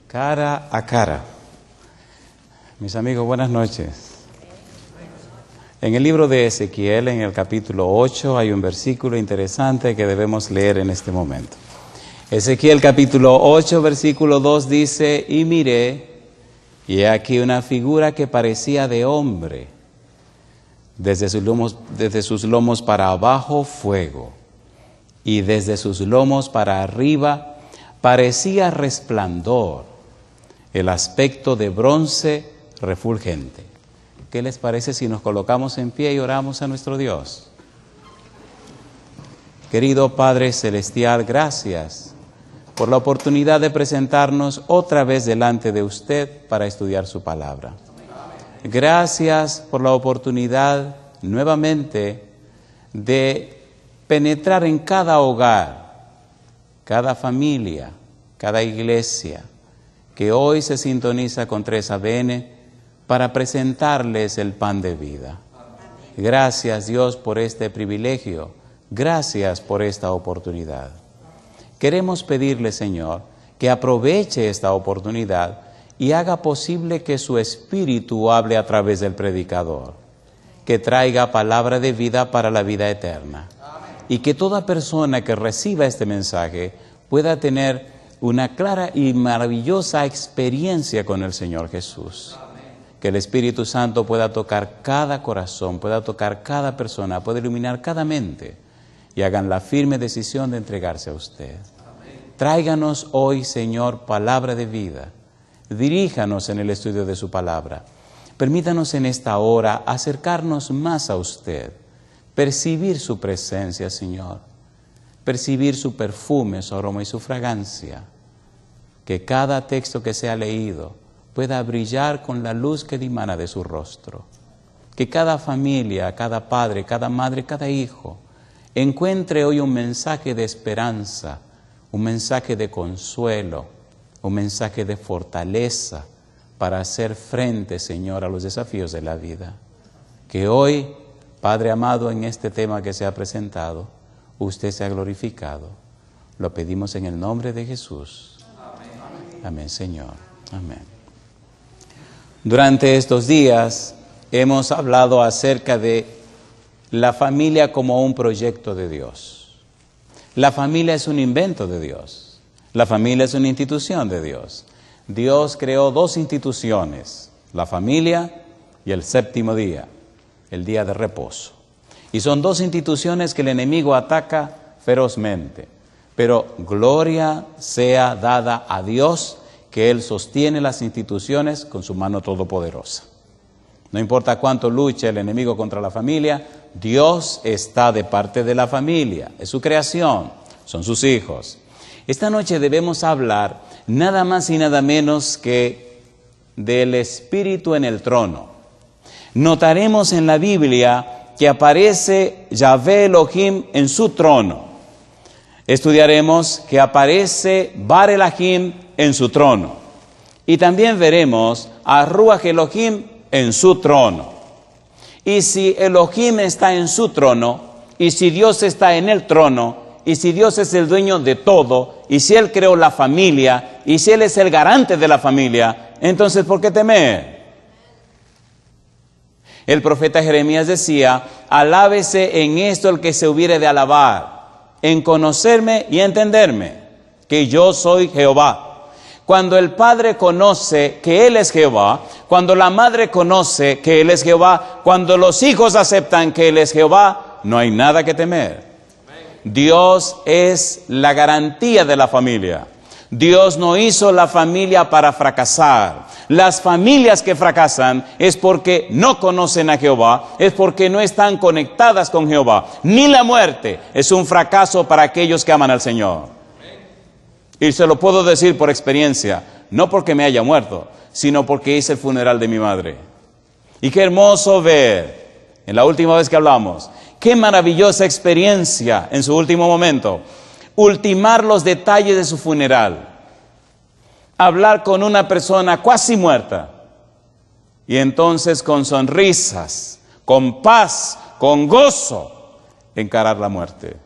Cara a cara. Mis amigos, buenas noches. En el libro de Ezequiel, en el capítulo 8, hay un versículo interesante que debemos leer en este momento. Ezequiel capítulo 8, versículo 2 dice: y miré, y he aquí una figura que parecía de hombre, desde sus lomos para abajo fuego, y desde sus lomos para arriba parecía resplandor, el aspecto de bronce refulgente. ¿Qué les parece si nos colocamos en pie y oramos a nuestro Dios? Querido Padre Celestial, gracias por la oportunidad de presentarnos otra vez delante de usted para estudiar su palabra. Gracias por la oportunidad nuevamente de penetrar en cada hogar, cada familia, cada iglesia que hoy se sintoniza con 3ABN para presentarles el pan de vida. Gracias, Dios, por este privilegio. Gracias por esta oportunidad. Queremos pedirle, Señor, que aproveche esta oportunidad y haga posible que su Espíritu hable a través del predicador, que traiga palabra de vida para la vida eterna. Y que toda persona que reciba este mensaje pueda tener una clara y maravillosa experiencia con el Señor Jesús. Que el Espíritu Santo pueda tocar cada corazón, pueda tocar cada persona, pueda iluminar cada mente y hagan la firme decisión de entregarse a usted. Tráiganos hoy, Señor, palabra de vida. Diríjanos en el estudio de su palabra. Permítanos en esta hora acercarnos más a usted, percibir su presencia, Señor, percibir su perfume, su aroma y su fragancia. Que cada texto que sea leído pueda brillar con la luz que dimana de su rostro. Que cada familia, cada padre, cada madre, cada hijo encuentre hoy un mensaje de esperanza, un mensaje de consuelo, un mensaje de fortaleza para hacer frente, Señor, a los desafíos de la vida. Que hoy, Padre amado, en este tema que se ha presentado, usted sea glorificado. Lo pedimos en el nombre de Jesús. Amén, amén, Señor. Amén. Durante estos días hemos hablado acerca de la familia como un proyecto de Dios. La familia es un invento de Dios. La familia es una institución de Dios. Dios creó dos instituciones, la familia y el séptimo día, el día de reposo. Y son dos instituciones que el enemigo ataca ferozmente. Pero gloria sea dada a Dios, que Él sostiene las instituciones con su mano todopoderosa. No importa cuánto luche el enemigo contra la familia, Dios está de parte de la familia. Es su creación, son sus hijos. Esta noche debemos hablar nada más y nada menos que del Espíritu en el trono. Notaremos en la Biblia que aparece Yahvé Elohim en su trono. Estudiaremos que aparece Bar Elohim en su trono. Y también veremos a Ruach Elohim en su trono. Y si Elohim está en su trono, y si Dios está en el trono, y si Dios es el dueño de todo, y si Él creó la familia, y si Él es el garante de la familia, entonces ¿por qué temer? El profeta Jeremías decía: alábese en esto el que se hubiere de alabar, en conocerme y entenderme, que yo soy Jehová. Cuando el padre conoce que Él es Jehová, cuando la madre conoce que Él es Jehová, cuando los hijos aceptan que Él es Jehová, no hay nada que temer. Dios es la garantía de la familia. Dios no hizo la familia para fracasar. Las familias que fracasan es porque no conocen a Jehová, es porque no están conectadas con Jehová. Ni la muerte es un fracaso para aquellos que aman al Señor. Y se lo puedo decir por experiencia, no porque me haya muerto, sino porque hice el funeral de mi madre. Y qué hermoso ver, en la última vez que hablamos, qué maravillosa experiencia en su último momento, ultimar los detalles de su funeral, hablar con una persona casi muerta, y entonces con sonrisas, con paz, con gozo, encarar la muerte.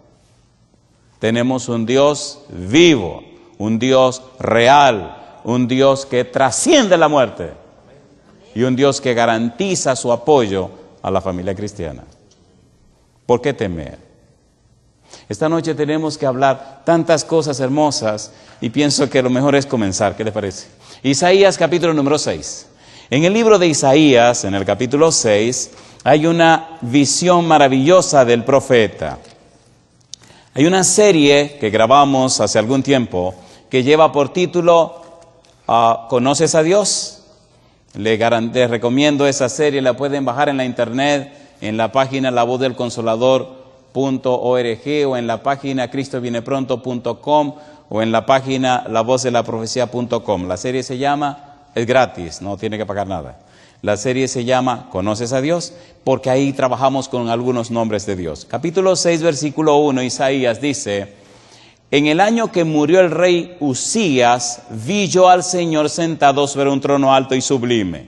Tenemos un Dios vivo, un Dios real, un Dios que trasciende la muerte y un Dios que garantiza su apoyo a la familia cristiana. ¿Por qué temer? Esta noche tenemos que hablar tantas cosas hermosas y pienso que lo mejor es comenzar. ¿Qué les parece? Isaías capítulo número 6. En el libro de Isaías, en el capítulo 6, hay una visión maravillosa del profeta. Hay una serie que grabamos hace algún tiempo que lleva por título ¿Conoces a Dios? Les recomiendo esa serie, la pueden bajar en la internet, en la página lavozdelconsolador.org o en la página cristobvienepronto.com o en la página lavozdelprofecia.com. La serie se llama, es gratis, no tiene que pagar nada. La serie se llama ¿Conoces a Dios? Porque ahí trabajamos con algunos nombres de Dios. Capítulo 6, versículo 1, Isaías dice: en el año que murió el rey Uzías, vi yo al Señor sentado sobre un trono alto y sublime,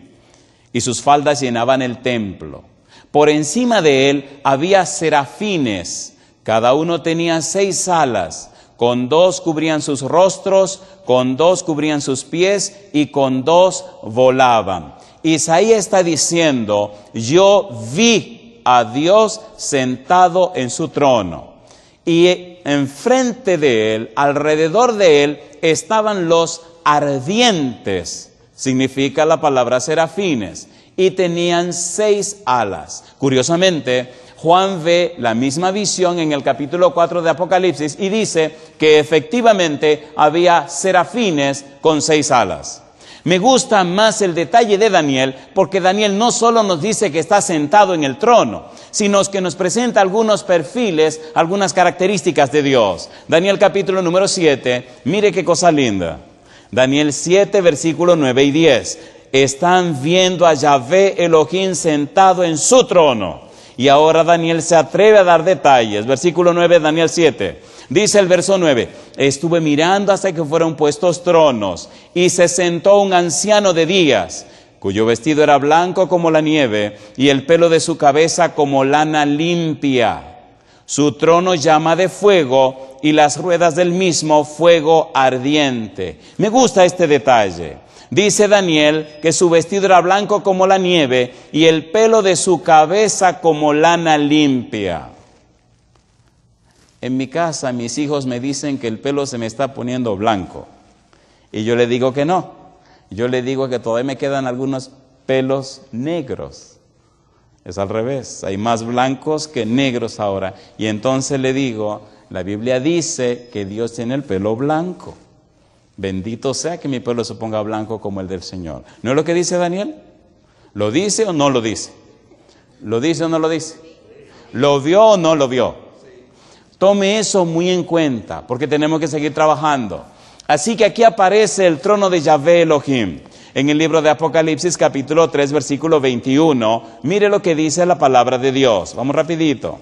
y sus faldas llenaban el templo. Por encima de él había serafines, cada uno tenía 6 alas, con 2 cubrían sus rostros, con 2 cubrían sus pies y con 2 volaban. Isaías está diciendo: yo vi a Dios sentado en su trono. Y enfrente de él, alrededor de él, estaban los ardientes, significa la palabra serafines, y tenían 6 alas. Curiosamente, Juan ve la misma visión en el capítulo 4 de Apocalipsis y dice que efectivamente había serafines con 6 alas. Me gusta más el detalle de Daniel, porque Daniel no solo nos dice que está sentado en el trono, sino que nos presenta algunos perfiles, algunas características de Dios. Daniel capítulo número 7, mire qué cosa linda. Daniel 7, versículos 9 y 10. Están viendo a Yahvé Elohim sentado en su trono. Y ahora Daniel se atreve a dar detalles. Versículo 9, Daniel 7. Dice el verso 9: estuve mirando hasta que fueron puestos tronos, y se sentó un anciano de días, cuyo vestido era blanco como la nieve, y el pelo de su cabeza como lana limpia. Su trono llama de fuego, y las ruedas del mismo fuego ardiente. Me gusta este detalle. Dice Daniel que su vestido era blanco como la nieve, y el pelo de su cabeza como lana limpia. En mi casa, mis hijos me dicen que el pelo se me está poniendo blanco. Y yo le digo que no. Yo le digo que todavía me quedan algunos pelos negros. Es al revés. Hay más blancos que negros ahora. Y entonces le digo, la Biblia dice que Dios tiene el pelo blanco. Bendito sea que mi pelo se ponga blanco como el del Señor. ¿No es lo que dice Daniel? ¿Lo dice o no lo dice? ¿Lo dice o no lo dice? ¿Lo vio o no lo vio? Tome eso muy en cuenta, porque tenemos que seguir trabajando. Así que aquí aparece el trono de Yahvé Elohim. En el libro de Apocalipsis, capítulo 3, versículo 21, mire lo que dice la palabra de Dios. Vamos rapidito.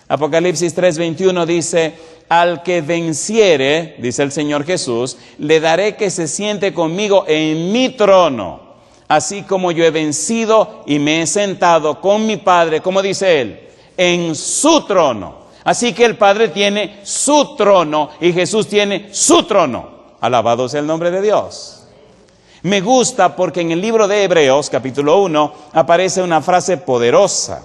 Apocalipsis 3, 21 dice: al que venciere, dice el Señor Jesús, le daré que se siente conmigo en mi trono, así como yo he vencido y me he sentado con mi Padre, como dice él, en su trono. Así que el Padre tiene su trono y Jesús tiene su trono. Alabado sea el nombre de Dios. Me gusta porque en el libro de Hebreos, capítulo 1, aparece una frase poderosa,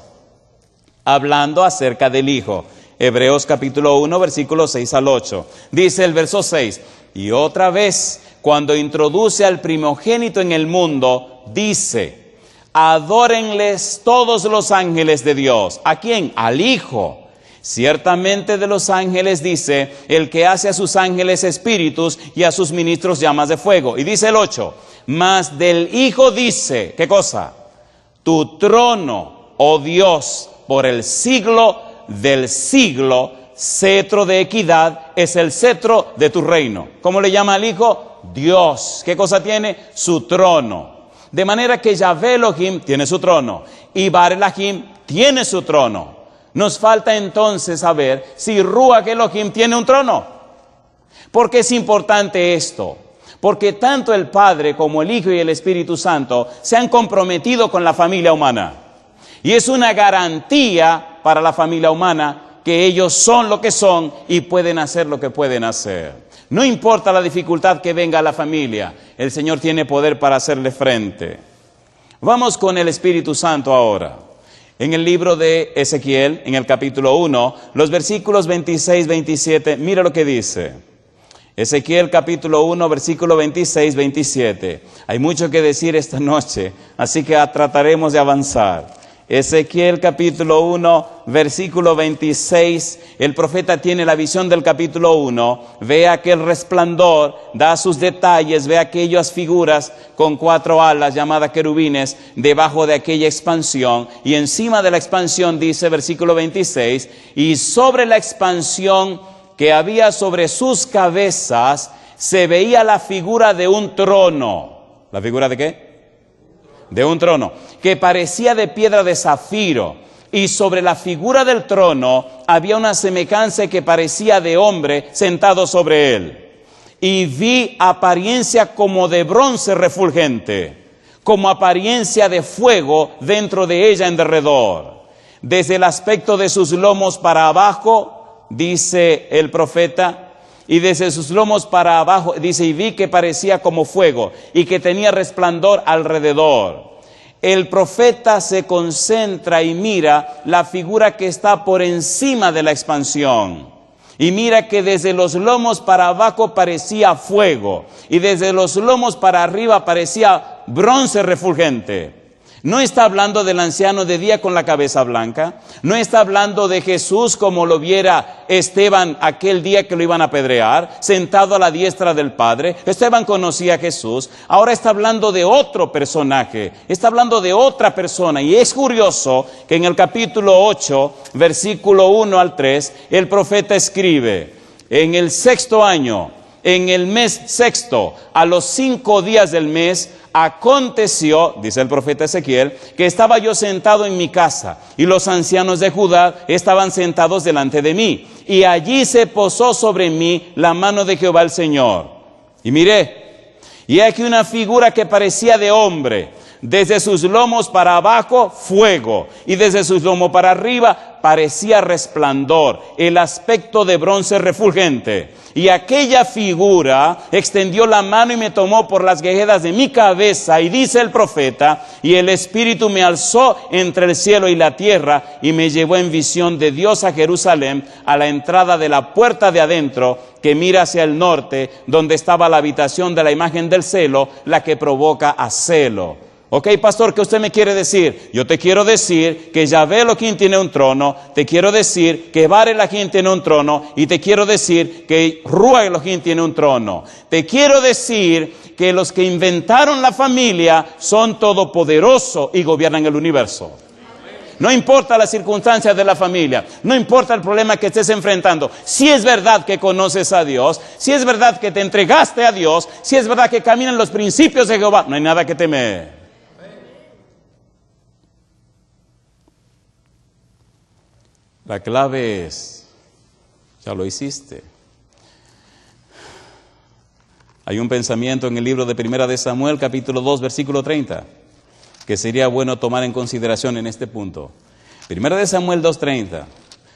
hablando acerca del Hijo. Hebreos capítulo 1, versículos 6 al 8. Dice el verso 6: y otra vez, cuando introduce al primogénito en el mundo, dice: adórenles todos los ángeles de Dios. ¿A quién? Al Hijo. Ciertamente de los ángeles dice: el que hace a sus ángeles espíritus y a sus ministros llamas de fuego. Y dice el 8: mas del Hijo dice, ¿qué cosa? Tu trono, oh Dios, por el siglo del siglo, cetro de equidad es el cetro de tu reino. ¿Cómo le llama al Hijo? Dios. ¿Qué cosa tiene? Su trono. De manera que Yahvé Elohim tiene su trono y Bar Elohim tiene su trono. Nos falta entonces saber si Ruach Elohim tiene un trono. ¿Por qué es importante esto? Porque tanto el Padre como el Hijo y el Espíritu Santo se han comprometido con la familia humana. Y es una garantía para la familia humana que ellos son lo que son y pueden hacer lo que pueden hacer. No importa la dificultad que venga a la familia, el Señor tiene poder para hacerle frente. Vamos con el Espíritu Santo ahora. En el libro de Ezequiel, en el capítulo 1, los versículos 26, 27, mira lo que dice. Ezequiel capítulo 1, versículo 26, 27. Hay mucho que decir esta noche, así que trataremos de avanzar. Ezequiel capítulo 1, versículo 26, el profeta tiene la visión del capítulo 1, ve aquel resplandor, da sus detalles, ve aquellas figuras con 4 alas llamadas querubines debajo de aquella expansión, y encima de la expansión dice, versículo 26, y sobre la expansión que había sobre sus cabezas se veía la figura de un trono. ¿La figura de qué? De un trono, que parecía de piedra de zafiro, y sobre la figura del trono había una semejanza que parecía de hombre sentado sobre él. Y vi apariencia como de bronce refulgente, como apariencia de fuego dentro de ella en derredor. Desde el aspecto de sus lomos para abajo, dice el profeta, y desde sus lomos para abajo, dice, y vi que parecía como fuego y que tenía resplandor alrededor. El profeta se concentra y mira la figura que está por encima de la expansión. Y mira que desde los lomos para abajo parecía fuego y desde los lomos para arriba parecía bronce refulgente. No está hablando del anciano de día con la cabeza blanca. No está hablando de Jesús como lo viera Esteban aquel día que lo iban a apedrear, sentado a la diestra del Padre. Esteban conocía a Jesús. Ahora está hablando de otro personaje. Está hablando de otra persona. Y es curioso que en el capítulo 8, versículo 1 al 3, el profeta escribe, en el 6º año, en el mes 6º, a los 5 días del mes, aconteció, dice el profeta Ezequiel, que estaba yo sentado en mi casa, y los ancianos de Judá estaban sentados delante de mí, y allí se posó sobre mí la mano de Jehová el Señor. Y miré, y aquí una figura que parecía de hombre, desde sus lomos para abajo, fuego, y desde sus lomos para arriba, parecía resplandor, el aspecto de bronce refulgente. Y aquella figura extendió la mano y me tomó por las guejedas de mi cabeza, y dice el profeta, y el Espíritu me alzó entre el cielo y la tierra, y me llevó en visión de Dios a Jerusalén, a la entrada de la puerta de adentro, que mira hacia el norte, donde estaba la habitación de la imagen del celo, la que provoca a celo. Ok, pastor, ¿qué usted me quiere decir? Yo te quiero decir que Yahvé Elohim tiene un trono, te quiero decir que Bar Elohim tiene un trono, y te quiero decir que Rúa Elohim tiene un trono. Te quiero decir que los que inventaron la familia son todopoderosos y gobiernan el universo. No importa las circunstancias de la familia, no importa el problema que estés enfrentando. Si es verdad que conoces a Dios, si es verdad que te entregaste a Dios, si es verdad que caminan los principios de Jehová, no hay nada que temer. La clave es, ya lo hiciste. Hay un pensamiento en el libro de Primera de Samuel, capítulo 2, versículo 30, que sería bueno tomar en consideración en este punto. Primera de Samuel 2:30.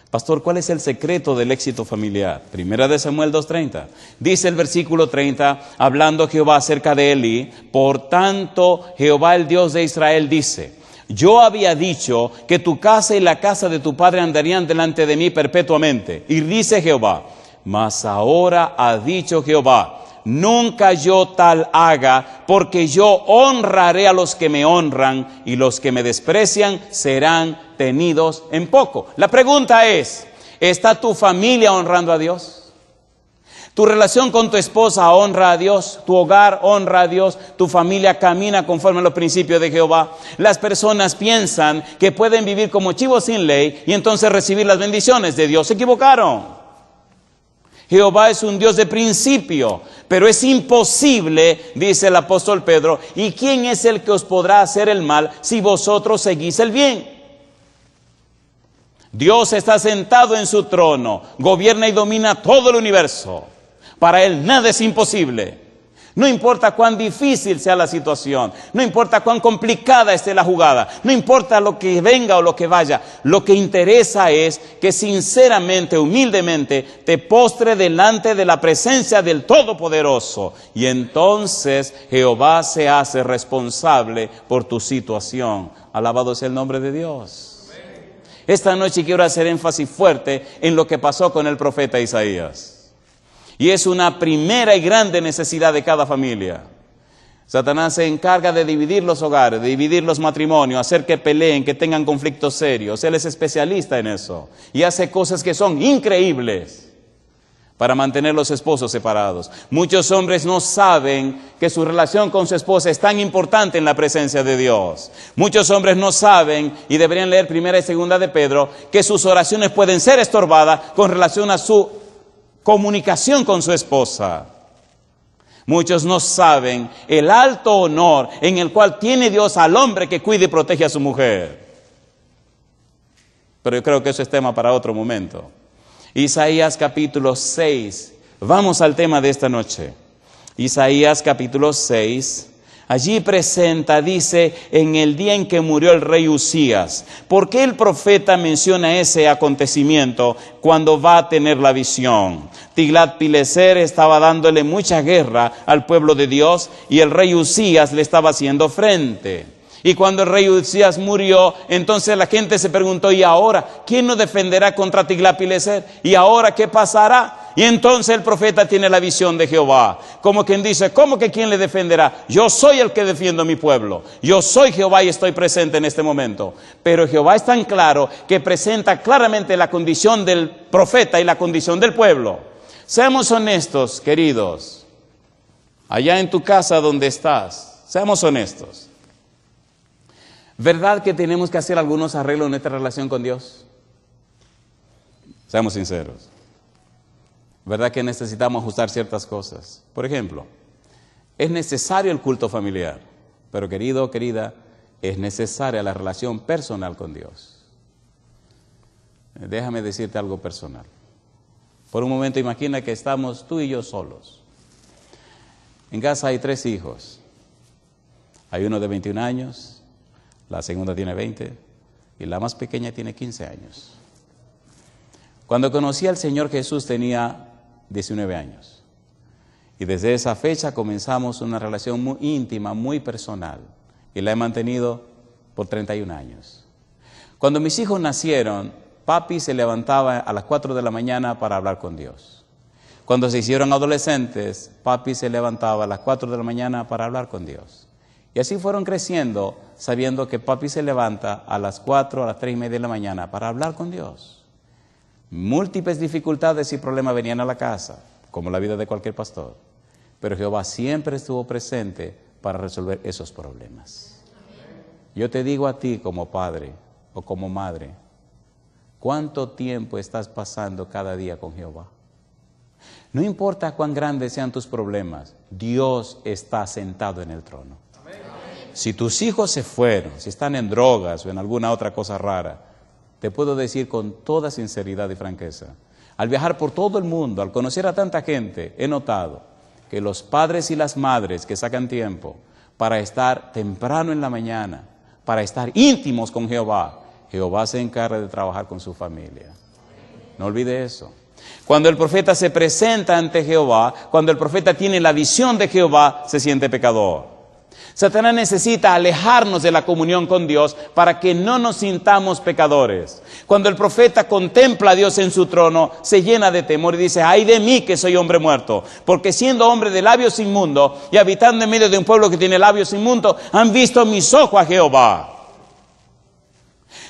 Pastor, ¿cuál es el secreto del éxito familiar? Primera de Samuel 2:30. Dice el versículo 30, hablando Jehová acerca de Elí, por tanto Jehová el Dios de Israel dice, yo había dicho que tu casa y la casa de tu padre andarían delante de mí perpetuamente. Y dice Jehová, mas ahora ha dicho Jehová, nunca yo tal haga, porque yo honraré a los que me honran, y los que me desprecian serán tenidos en poco. La pregunta es, ¿está tu familia honrando a Dios? Tu relación con tu esposa honra a Dios, tu hogar honra a Dios, tu familia camina conforme a los principios de Jehová. Las personas piensan que pueden vivir como chivos sin ley y entonces recibir las bendiciones de Dios. Se equivocaron. Jehová es un Dios de principio, pero es imposible, dice el apóstol Pedro, ¿y quién es el que os podrá hacer el mal si vosotros seguís el bien? Dios está sentado en su trono, gobierna y domina todo el universo. Para Él nada es imposible. No importa cuán difícil sea la situación, no importa cuán complicada esté la jugada, no importa lo que venga o lo que vaya, lo que interesa es que sinceramente, humildemente, te postre delante de la presencia del Todopoderoso. Y entonces Jehová se hace responsable por tu situación. Alabado sea el nombre de Dios. Esta noche quiero hacer énfasis fuerte en lo que pasó con el profeta Isaías. Y es una primera y grande necesidad de cada familia. Satanás se encarga de dividir los hogares, de dividir los matrimonios, hacer que peleen, que tengan conflictos serios. Él es especialista en eso. Y hace cosas que son increíbles para mantener los esposos separados. Muchos hombres no saben que su relación con su esposa es tan importante en la presencia de Dios. Muchos hombres no saben, y deberían leer 1 y 2 de Pedro, que sus oraciones pueden ser estorbadas con relación a su comunicación con su esposa. Muchos no saben el alto honor en el cual tiene Dios al hombre que cuide y protege a su mujer. Pero yo creo que eso es tema para otro momento. Isaías capítulo 6. Vamos al tema de esta noche. Isaías capítulo 6. Allí presenta, dice, en el día en que murió el rey Uzías. ¿Por qué el profeta menciona ese acontecimiento cuando va a tener la visión? Tiglat-Pileser estaba dándole mucha guerra al pueblo de Dios y el rey Uzías le estaba haciendo frente. Y cuando el rey Uzías murió, entonces la gente se preguntó, ¿y ahora quién nos defenderá contra Tiglat-Pileser? ¿Y ahora qué pasará? Y entonces el profeta tiene la visión de Jehová, como quien dice, ¿cómo que quién le defenderá? Yo soy el que defiendo a mi pueblo, yo soy Jehová y estoy presente en este momento. Pero Jehová es tan claro que presenta claramente la condición del profeta y la condición del pueblo. Seamos honestos, queridos, allá en tu casa donde estás, seamos honestos. ¿Verdad que tenemos que hacer algunos arreglos en nuestra relación con Dios? Seamos sinceros. ¿Verdad que necesitamos ajustar ciertas cosas? Por ejemplo, es necesario el culto familiar, pero querido, querida, es necesaria la relación personal con Dios. Déjame decirte algo personal. Por un momento imagina que estamos tú y yo solos. En casa hay 3 hijos. Hay uno de 21 años, la segunda tiene 20 y la más pequeña tiene 15 años. Cuando conocí al Señor Jesús tenía 19 años. Y desde esa fecha comenzamos una relación muy íntima, muy personal. Y la he mantenido por 31 años. Cuando mis hijos nacieron, papi se levantaba a las 4 de la mañana para hablar con Dios. Cuando se hicieron adolescentes, papi se levantaba a las 4 de la mañana para hablar con Dios. Y así fueron creciendo, sabiendo que papi se levanta a las 4, a las 3:30 de la mañana para hablar con Dios. Múltiples dificultades y problemas venían a la casa, como la vida de cualquier pastor. Pero Jehová siempre estuvo presente para resolver esos problemas. Yo te digo a ti como padre o como madre, ¿cuánto tiempo estás pasando cada día con Jehová? No importa cuán grandes sean tus problemas, Dios está sentado en el trono. Si tus hijos se fueron, si están en drogas o en alguna otra cosa rara, te puedo decir con toda sinceridad y franqueza, al viajar por todo el mundo, al conocer a tanta gente, he notado que los padres y las madres que sacan tiempo para estar temprano en la mañana, para estar íntimos con Jehová, Jehová se encarga de trabajar con su familia. No olvide eso. Cuando el profeta se presenta ante Jehová, cuando el profeta tiene la visión de Jehová, se siente pecador. Satanás necesita alejarnos de la comunión con Dios para que no nos sintamos pecadores. Cuando el profeta contempla a Dios en su trono, se llena de temor y dice, ¡ay de mí que soy hombre muerto! Porque siendo hombre de labios inmundos y habitando en medio de un pueblo que tiene labios inmundos, han visto mis ojos a Jehová.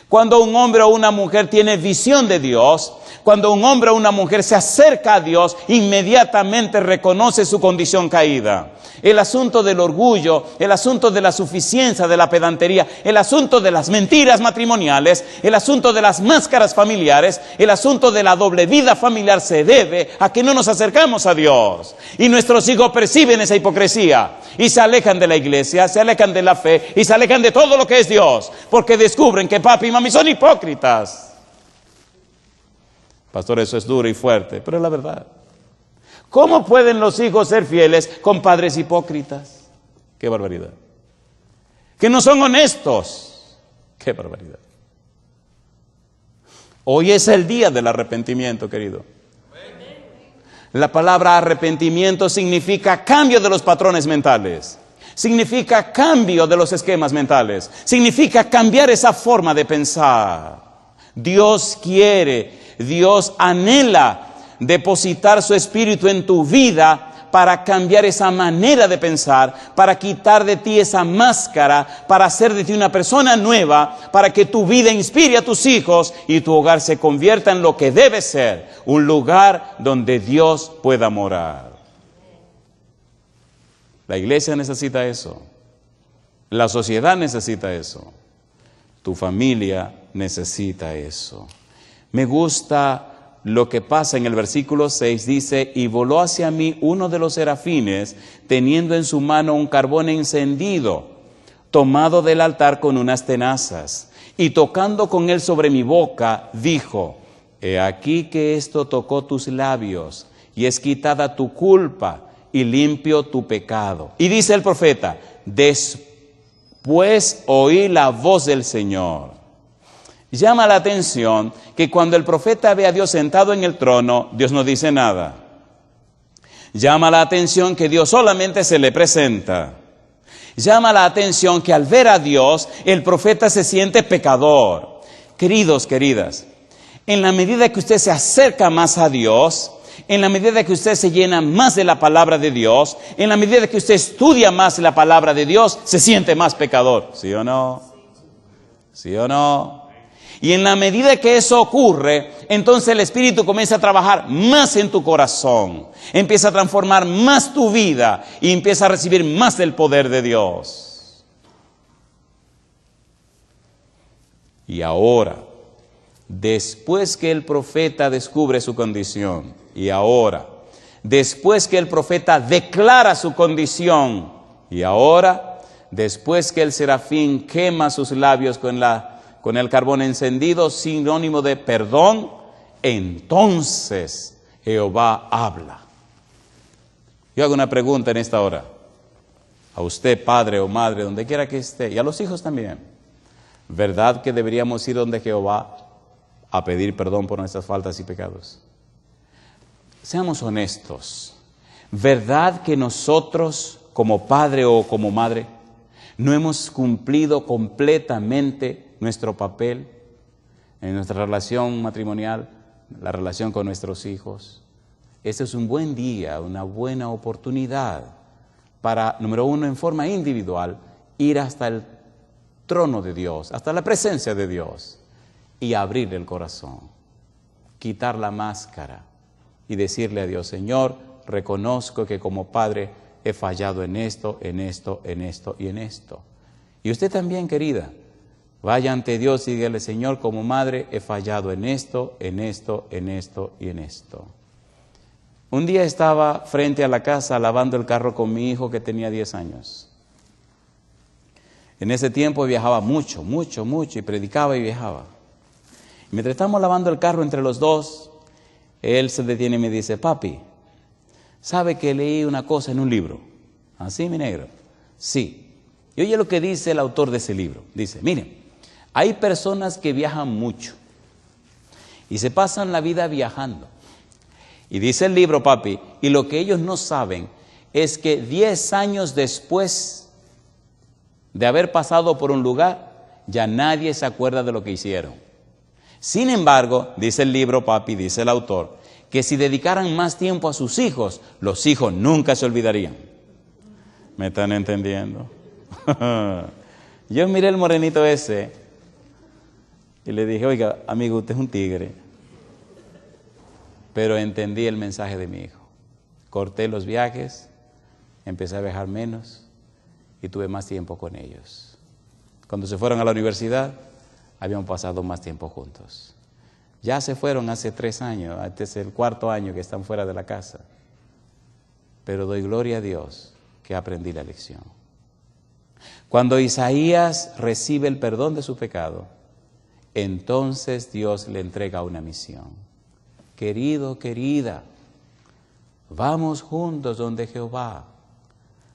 Cuando un hombre o una mujer tiene visión de Dios, cuando un hombre o una mujer se acerca a Dios, inmediatamente reconoce su condición caída. El asunto del orgullo, el asunto de la suficiencia, de la pedantería, el asunto de las mentiras matrimoniales, el asunto de las máscaras familiares, el asunto de la doble vida familiar se debe a que no nos acercamos a Dios. Y nuestros hijos perciben esa hipocresía y se alejan de la iglesia, se alejan de la fe y se alejan de todo lo que es Dios, porque descubren que papi y mami son hipócritas. Pastor, eso es duro y fuerte, pero es la verdad. ¿Cómo pueden los hijos ser fieles con padres hipócritas? ¡Qué barbaridad! Que no son honestos. ¡Qué barbaridad! Hoy es el día del arrepentimiento, querido. La palabra arrepentimiento significa cambio de los patrones mentales. Significa cambio de los esquemas mentales. Significa cambiar esa forma de pensar. Dios quiere, Dios anhela depositar su espíritu en tu vida para cambiar esa manera de pensar, para quitar de ti esa máscara, para hacer de ti una persona nueva, para que tu vida inspire a tus hijos y tu hogar se convierta en lo que debe ser, un lugar donde Dios pueda morar. La iglesia necesita eso, la sociedad necesita eso, tu familia necesita eso. Me gusta lo que pasa en el versículo 6, dice: y voló hacia mí uno de los serafines, teniendo en su mano un carbón encendido, tomado del altar con unas tenazas, y tocando con él sobre mi boca, dijo: he aquí que esto tocó tus labios, y es quitada tu culpa, y limpio tu pecado. Y dice el profeta: después oí la voz del Señor. Llama la atención que cuando el profeta ve a Dios sentado en el trono, Dios no dice nada. Llama la atención que Dios solamente se le presenta. Llama la atención que al ver a Dios, el profeta se siente pecador. Queridos, queridas, en la medida que usted se acerca más a Dios, en la medida que usted se llena más de la palabra de Dios, en la medida que usted estudia más la palabra de Dios, se siente más pecador. ¿Sí o no? ¿Sí o no? Y en la medida que eso ocurre, entonces el Espíritu comienza a trabajar más en tu corazón, empieza a transformar más tu vida y empieza a recibir más del poder de Dios. Y ahora, después que el profeta descubre su condición, y ahora, después que el profeta declara su condición, y ahora, después que el serafín quema sus labios con el carbón encendido, sinónimo de perdón, entonces Jehová habla. Yo hago una pregunta en esta hora, a usted, padre o madre, donde quiera que esté, y a los hijos también. ¿Verdad que deberíamos ir donde Jehová a pedir perdón por nuestras faltas y pecados? Seamos honestos. ¿Verdad que nosotros, como padre o como madre, no hemos cumplido completamente nuestro papel en nuestra relación matrimonial, la relación con nuestros hijos? Este es un buen día, una buena oportunidad para, número uno, en forma individual, ir hasta el trono de Dios, hasta la presencia de Dios y abrir el corazón, quitar la máscara y decirle a Dios: Señor, reconozco que como padre he fallado en esto, en esto, en esto y en esto. Y usted también, querida, vaya ante Dios y dígale: Señor, como madre he fallado en esto, en esto, en esto y en esto. Un día estaba frente a la casa lavando el carro con mi hijo que tenía 10 años. En ese tiempo viajaba mucho y predicaba y viajaba. Y mientras estamos lavando el carro entre los dos, él se detiene y me dice: papi, ¿sabe que leí una cosa en un libro? ¿Así, mi negro? Sí. Y oye lo que dice el autor de ese libro. Dice: miren, hay personas que viajan mucho y se pasan la vida viajando. Y dice el libro, papi, y lo que ellos no saben es que 10 años después de haber pasado por un lugar, ya nadie se acuerda de lo que hicieron. Sin embargo, dice el libro, papi, dice el autor, que si dedicaran más tiempo a sus hijos, los hijos nunca se olvidarían. ¿Me están entendiendo? Yo miré el morenito ese y le dije: oiga, amigo, usted es un tigre. Pero entendí el mensaje de mi hijo. Corté los viajes, empecé a viajar menos y tuve más tiempo con ellos. Cuando se fueron a la universidad, habíamos pasado más tiempo juntos. Ya se fueron hace 3 años, este es el 4º año que están fuera de la casa. Pero doy gloria a Dios que aprendí la lección. Cuando Isaías recibe el perdón de su pecado, entonces Dios le entrega una misión. Querido, querida, Vamos juntos donde Jehová.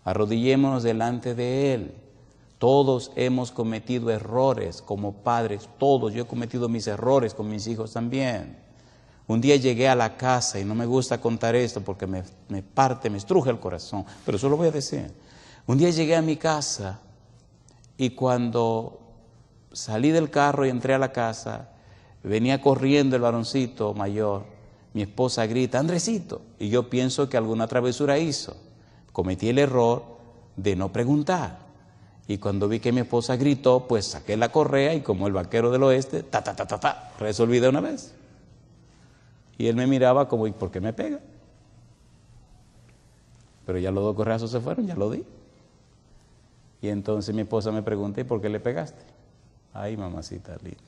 Arrodillémonos delante de Él. Todos hemos cometido errores como padres, todos. Yo he cometido mis errores con mis hijos también. Un día llegué a la casa, y no me gusta contar esto porque me estruje el corazón, pero eso lo voy a decir. Un día llegué a mi casa y cuando salí del carro y entré a la casa, venía corriendo el varoncito mayor. Mi esposa grita, Andresito, y yo pienso que alguna travesura hizo. Cometí el error de no preguntar. Y cuando vi que mi esposa gritó, pues saqué la correa y como el vaquero del oeste, resolví de una vez. Y él me miraba como, ¿y por qué me pega? Pero ya los 2 correazos se fueron, ya lo di. Y entonces mi esposa me pregunta, ¿y por qué le pegaste? Ay, mamacita linda.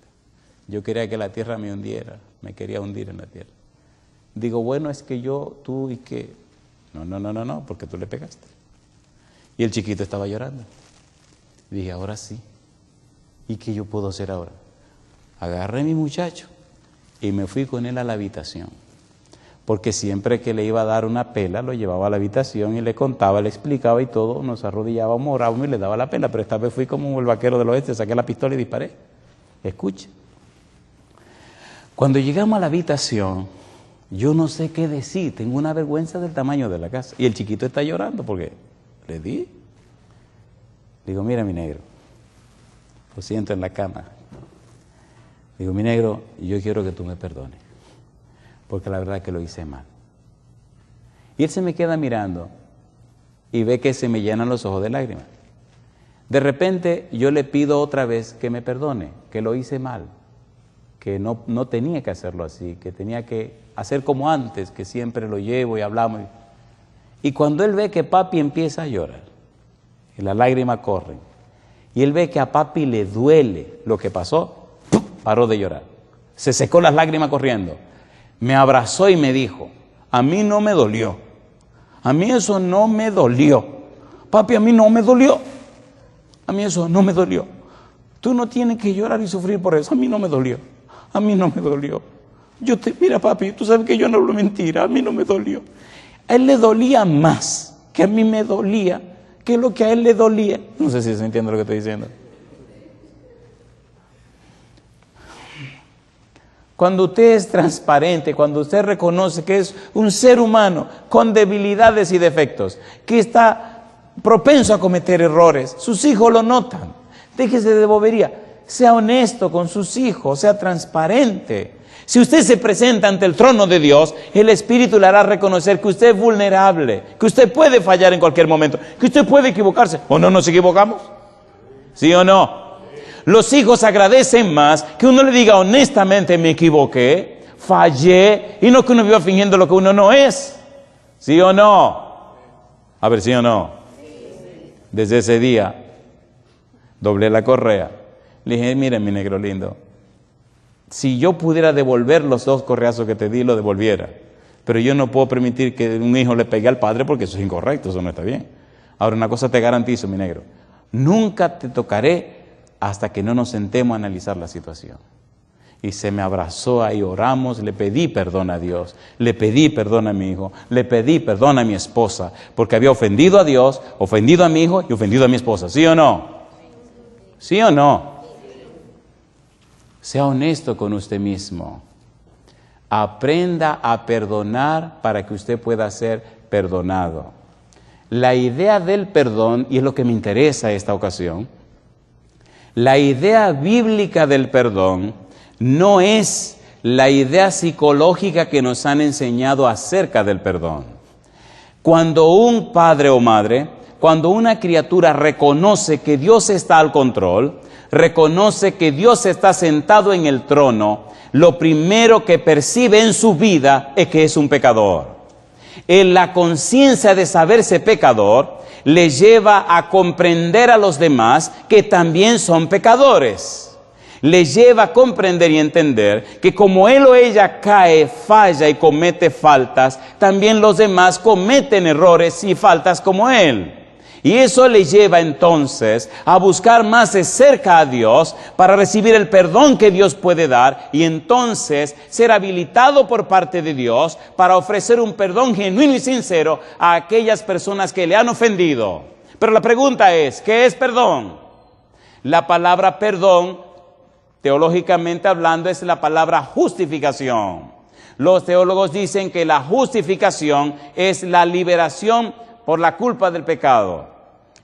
Yo quería que la tierra me hundiera, me quería hundir en la tierra. Digo, bueno, es que tú y que... No, porque tú le pegaste. Y el chiquito estaba llorando. Dije, ahora sí. ¿Y qué yo puedo hacer ahora? Agarré a mi muchacho y me fui con él a la habitación. Porque siempre que le iba a dar una pela, lo llevaba a la habitación y le contaba, le explicaba y todo, nos arrodillábamos, orábamos y le daba la pela. Pero esta vez fui como el vaquero del oeste, saqué la pistola y disparé. Escuche. Cuando llegamos a la habitación, yo no sé qué decir, tengo una vergüenza del tamaño de la casa. Y el chiquito está llorando porque le di. Digo, mira mi negro, lo siento en la cama. Digo, mi negro, yo quiero que tú me perdones, porque la verdad es que lo hice mal. Y él se me queda mirando y ve que se me llenan los ojos de lágrimas. De repente yo le pido otra vez que me perdone, que lo hice mal, que no tenía que hacerlo así, que tenía que hacer como antes, que siempre lo llevo y hablamos. Y cuando él ve que papi empieza a llorar, y las lágrimas corren, y él ve que a papi le duele lo que pasó, ¡pum!, paró de llorar. Se secó las lágrimas corriendo. Me abrazó y me dijo, a mí no me dolió. A mí eso no me dolió. Papi, a mí no me dolió. A mí eso no me dolió. Tú no tienes que llorar y sufrir por eso. A mí no me dolió. A mí no me dolió. Mira papi, tú sabes que yo no hablo mentira. A mí no me dolió. A él le dolía más que a mí me dolía, que lo que a él le dolía. No sé si se entiende lo que estoy diciendo. Cuando usted es transparente, cuando usted reconoce que es un ser humano con debilidades y defectos, que está propenso a cometer errores, sus hijos lo notan. Déjese de bobería, sea honesto con sus hijos, sea transparente. Si usted se presenta ante el trono de Dios, el Espíritu le hará reconocer que usted es vulnerable, que usted puede fallar en cualquier momento, que usted puede equivocarse. ¿O no nos equivocamos? ¿Sí o no? Los hijos agradecen más que uno le diga honestamente, me equivoqué, fallé, y no que uno viva fingiendo lo que uno no es. ¿Sí o no? A ver, ¿sí o no? Desde ese día, doblé la correa. Le dije, miren mi negro lindo, si yo pudiera devolver los 2 correazos que te di, lo devolviera. Pero yo no puedo permitir que un hijo le pegue al padre porque eso es incorrecto, eso no está bien. Ahora, una cosa te garantizo, mi negro, nunca te tocaré hasta que no nos sentemos a analizar la situación. Y se me abrazó ahí, oramos, le pedí perdón a Dios, le pedí perdón a mi hijo, le pedí perdón a mi esposa, porque había ofendido a Dios, ofendido a mi hijo y ofendido a mi esposa. ¿Sí o no? ¿Sí o no? Sea honesto con usted mismo. Aprenda a perdonar para que usted pueda ser perdonado. La idea del perdón, y es lo que me interesa esta ocasión, la idea bíblica del perdón no es la idea psicológica que nos han enseñado acerca del perdón. Cuando un padre o madre, cuando una criatura reconoce que Dios está al control, reconoce que Dios está sentado en el trono, lo primero que percibe en su vida es que es un pecador. En la conciencia de saberse pecador, le lleva a comprender a los demás que también son pecadores. Le lleva a comprender y entender que como él o ella cae, falla y comete faltas, también los demás cometen errores y faltas como él. Y eso le lleva entonces a buscar más de cerca a Dios para recibir el perdón que Dios puede dar y entonces ser habilitado por parte de Dios para ofrecer un perdón genuino y sincero a aquellas personas que le han ofendido. Pero la pregunta es, ¿qué es perdón? La palabra perdón, teológicamente hablando, es la palabra justificación. Los teólogos dicen que la justificación es la liberación por la culpa del pecado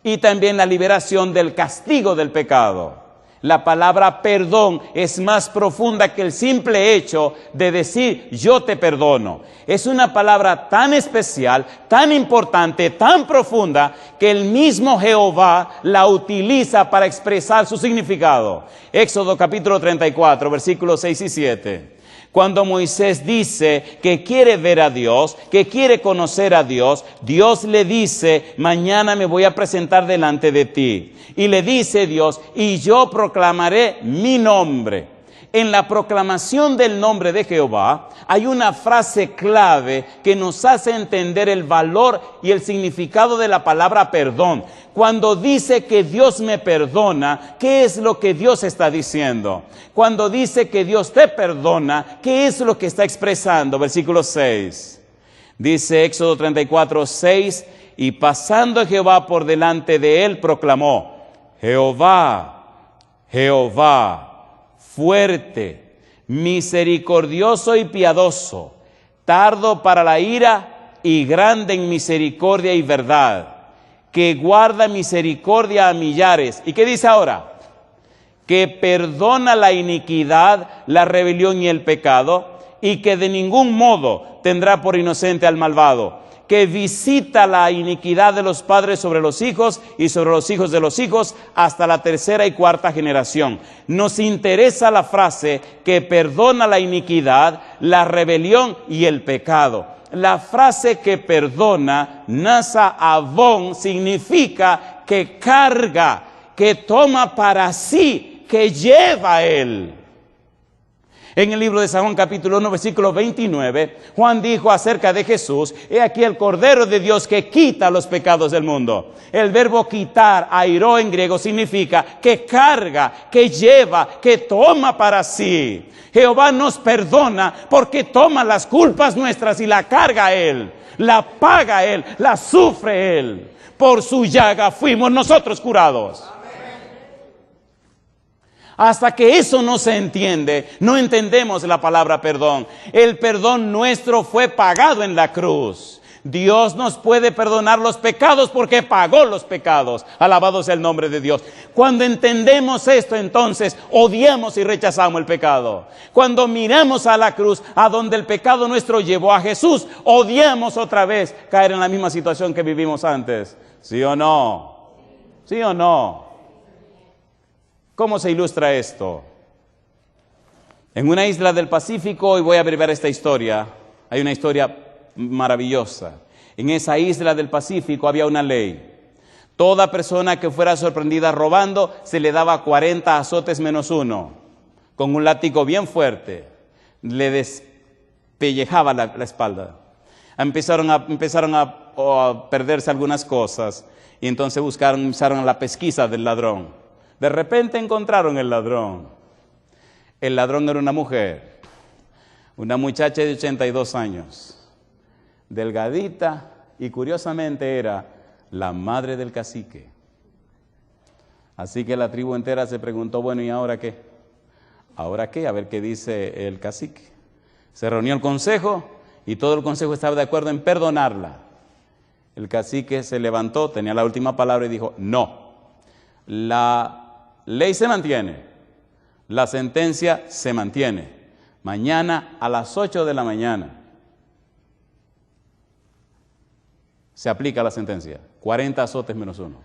y también la liberación del castigo del pecado. La palabra perdón es más profunda que el simple hecho de decir yo te perdono. Es una palabra tan especial, tan importante, tan profunda que el mismo Jehová la utiliza para expresar su significado. Éxodo capítulo 34, versículos 6 y 7. Cuando Moisés dice que quiere ver a Dios, que quiere conocer a Dios, Dios le dice, mañana me voy a presentar delante de ti. Y le dice Dios, y yo proclamaré mi nombre. En la proclamación del nombre de Jehová hay una frase clave que nos hace entender el valor y el significado de la palabra perdón. Cuando dice que Dios me perdona, ¿qué es lo que Dios está diciendo? Cuando dice que Dios te perdona, ¿qué es lo que está expresando? Versículo 6. Dice Éxodo 34, 6, y pasando Jehová por delante de él, proclamó, Jehová, Jehová, fuerte, misericordioso y piadoso, tardo para la ira y grande en misericordia y verdad, que guarda misericordia a millares. ¿Y qué dice ahora? Que perdona la iniquidad, la rebelión y el pecado, y que de ningún modo tendrá por inocente al malvado, que visita la iniquidad de los padres sobre los hijos y sobre los hijos de los hijos hasta la tercera y cuarta generación. Nos interesa la frase que perdona la iniquidad, la rebelión y el pecado. La frase que perdona, nasa avon, significa que carga, que toma para sí, que lleva a él. En el libro de San Juan capítulo 1 versículo 29, Juan dijo acerca de Jesús, he aquí el Cordero de Dios que quita los pecados del mundo. El verbo quitar, airo en griego, significa que carga, que lleva, que toma para sí. Jehová nos perdona porque toma las culpas nuestras y la carga Él, la paga Él, la sufre Él. Por su llaga fuimos nosotros curados. Hasta que eso no se entiende, no entendemos la palabra perdón. El perdón nuestro fue pagado en la cruz. Dios nos puede perdonar los pecados porque pagó los pecados. Alabado sea el nombre de Dios. Cuando entendemos esto, entonces odiamos y rechazamos el pecado. Cuando miramos a la cruz, a donde el pecado nuestro llevó a Jesús, odiamos otra vez caer en la misma situación que vivimos antes. ¿Sí o no? ¿Sí o no? ¿Cómo se ilustra esto? En una isla del Pacífico, y voy a abreviar esta historia, hay una historia maravillosa. En esa isla del Pacífico había una ley. Toda persona que fuera sorprendida robando se le daba 40 azotes menos uno, con un látigo bien fuerte. Le despellejaba la espalda. Empezaron a perderse algunas cosas y entonces empezaron la pesquisa del ladrón. De repente encontraron el ladrón. El ladrón era una mujer, una muchacha de 82 años, delgadita, y curiosamente era la madre del cacique. Así que la tribu entera se preguntó, bueno, ¿y ahora qué? ¿Ahora qué? A ver qué dice el cacique. Se reunió el consejo y todo el consejo estaba de acuerdo en perdonarla. El cacique se levantó, tenía la última palabra y dijo, no, la ley se mantiene, la sentencia se mantiene. Mañana a las 8 de la mañana se aplica la sentencia, 40 azotes menos uno.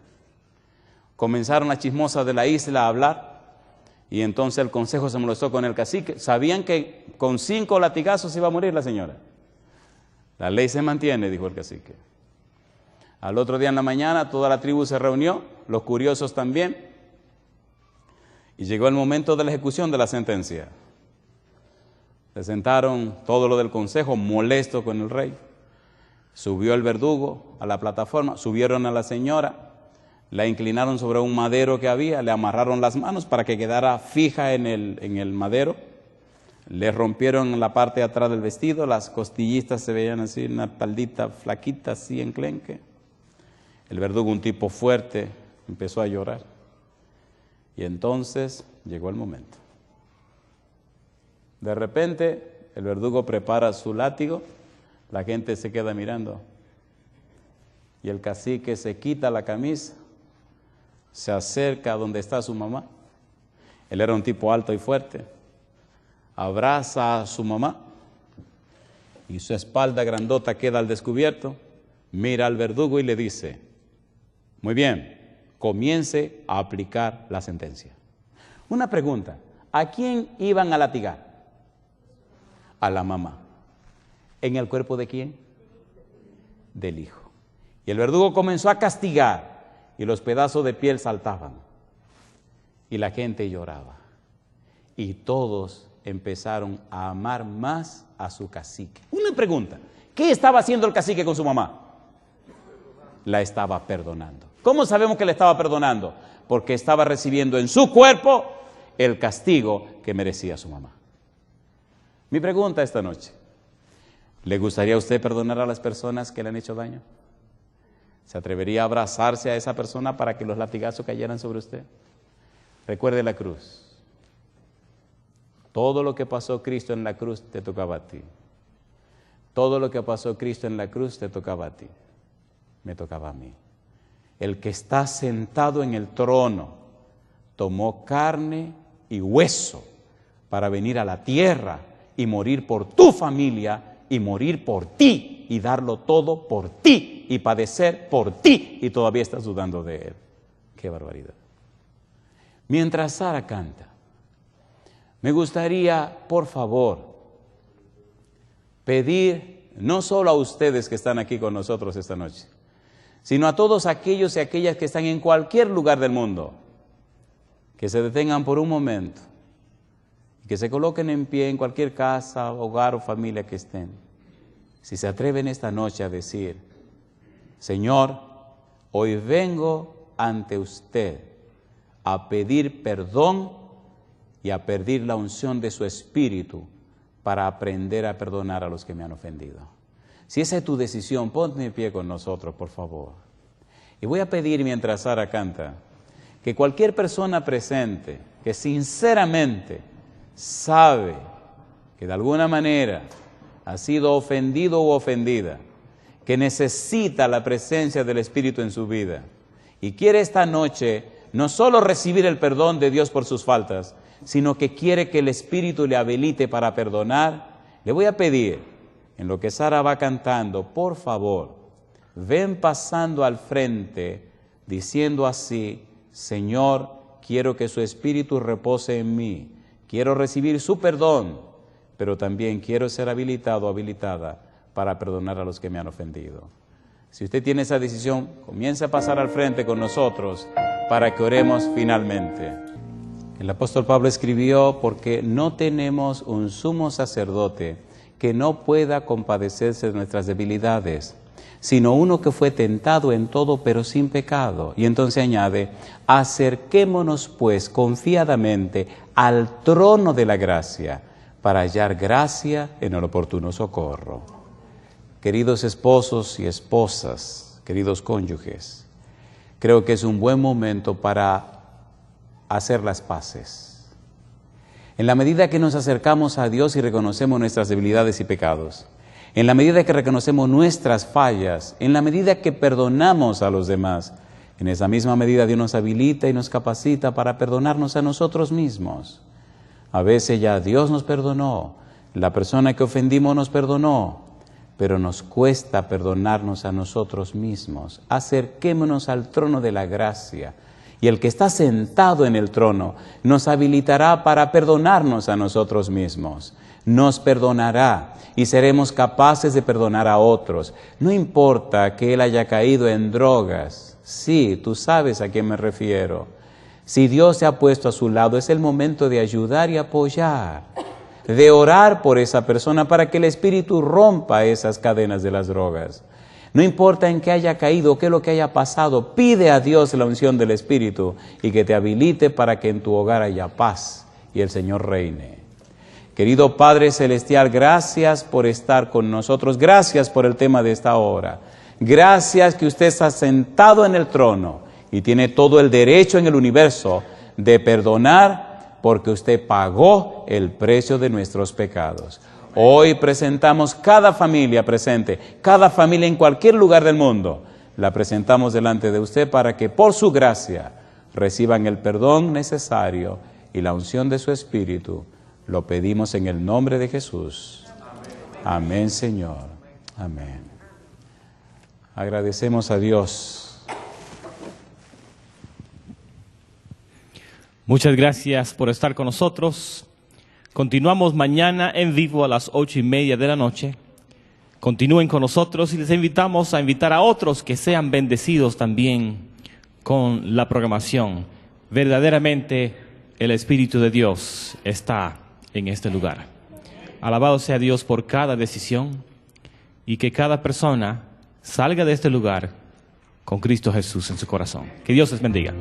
Comenzaron las chismosas de la isla a hablar y entonces el consejo se molestó con el cacique. Sabían que con 5 latigazos iba a morir la señora. La ley se mantiene, dijo el cacique. Al otro día en la mañana toda la tribu se reunió, los curiosos también. Y llegó el momento de la ejecución de la sentencia. Se sentaron todo lo del consejo, molesto con el rey. Subió el verdugo a la plataforma, subieron a la señora, la inclinaron sobre un madero que había, le amarraron las manos para que quedara fija en el madero, le rompieron la parte de atrás del vestido, las costillitas se veían así, una espaldita flaquita así enclenque. El verdugo, un tipo fuerte, empezó a llorar. Y entonces llegó el momento. De repente, el verdugo prepara su látigo, la gente se queda mirando. Y el cacique se quita la camisa, se acerca a donde está su mamá. Él era un tipo alto y fuerte. Abraza a su mamá y su espalda grandota queda al descubierto. Mira al verdugo y le dice: muy bien, comience a aplicar la sentencia. Una pregunta: ¿a quién iban a latigar? A la mamá. ¿En el cuerpo de quién? Del hijo. Y el verdugo comenzó a castigar y los pedazos de piel saltaban y la gente lloraba y todos empezaron a amar más a su cacique. Una pregunta: ¿qué estaba haciendo el cacique con su mamá? La estaba perdonando. ¿Cómo sabemos que la estaba perdonando? Porque estaba recibiendo en su cuerpo el castigo que merecía su mamá. Mi pregunta esta noche: ¿le gustaría a usted perdonar a las personas que le han hecho daño? ¿Se atrevería a abrazarse a esa persona para que los latigazos cayeran sobre usted? Recuerde la cruz. Todo lo que pasó Cristo en la cruz te tocaba a ti. Todo lo que pasó Cristo en la cruz te tocaba a ti. Me tocaba a mí. El que está sentado en el trono tomó carne y hueso para venir a la tierra y morir por tu familia y morir por ti y darlo todo por ti y padecer por ti y todavía estás dudando de él. ¡Qué barbaridad! Mientras Sara canta, me gustaría, por favor, pedir no solo a ustedes que están aquí con nosotros esta noche, sino a todos aquellos y aquellas que están en cualquier lugar del mundo, que se detengan por un momento, que se coloquen en pie en cualquier casa, hogar o familia que estén. Si se atreven esta noche a decir: Señor, hoy vengo ante usted a pedir perdón y a pedir la unción de su Espíritu para aprender a perdonar a los que me han ofendido. Si esa es tu decisión, ponte en pie con nosotros, por favor. Y voy a pedir, mientras Sara canta, que cualquier persona presente que sinceramente sabe que de alguna manera ha sido ofendido u ofendida, que necesita la presencia del Espíritu en su vida y quiere esta noche no solo recibir el perdón de Dios por sus faltas, sino que quiere que el Espíritu le habilite para perdonar, le voy a pedir, en lo que Sara va cantando, por favor, ven pasando al frente diciendo así: Señor, quiero que su Espíritu repose en mí, quiero recibir su perdón, pero también quiero ser habilitado o habilitada para perdonar a los que me han ofendido. Si usted tiene esa decisión, comience a pasar al frente con nosotros para que oremos finalmente. El apóstol Pablo escribió: porque no tenemos un sumo sacerdote que no pueda compadecerse de nuestras debilidades, sino uno que fue tentado en todo pero sin pecado. Y entonces añade: acerquémonos pues confiadamente al trono de la gracia para hallar gracia en el oportuno socorro. Queridos esposos y esposas, queridos cónyuges, creo que es un buen momento para hacer las paces. En la medida que nos acercamos a Dios y reconocemos nuestras debilidades y pecados, en la medida que reconocemos nuestras fallas, en la medida que perdonamos a los demás, en esa misma medida Dios nos habilita y nos capacita para perdonarnos a nosotros mismos. A veces ya Dios nos perdonó, la persona que ofendimos nos perdonó, pero nos cuesta perdonarnos a nosotros mismos. Acerquémonos al trono de la gracia, y el que está sentado en el trono nos habilitará para perdonarnos a nosotros mismos. Nos perdonará y seremos capaces de perdonar a otros. No importa que él haya caído en drogas. Sí, tú sabes a quién me refiero. Si Dios se ha puesto a su lado, es el momento de ayudar y apoyar, de orar por esa persona para que el Espíritu rompa esas cadenas de las drogas. No importa en qué haya caído, qué es lo que haya pasado, pide a Dios la unción del Espíritu y que te habilite para que en tu hogar haya paz y el Señor reine. Querido Padre Celestial, gracias por estar con nosotros, gracias por el tema de esta hora. Gracias que usted está sentado en el trono y tiene todo el derecho en el universo de perdonar porque usted pagó el precio de nuestros pecados. Hoy presentamos cada familia presente, cada familia en cualquier lugar del mundo, la presentamos delante de usted para que por su gracia reciban el perdón necesario y la unción de su Espíritu. Lo pedimos en el nombre de Jesús. Amén, Señor. Amén. Agradecemos a Dios. Muchas gracias por estar con nosotros. Continuamos mañana en vivo a las 8:30 de la noche. Continúen con nosotros y les invitamos a invitar a otros que sean bendecidos también con la programación. Verdaderamente el Espíritu de Dios está en este lugar. Alabado sea Dios por cada decisión y que cada persona salga de este lugar con Cristo Jesús en su corazón. Que Dios les bendiga.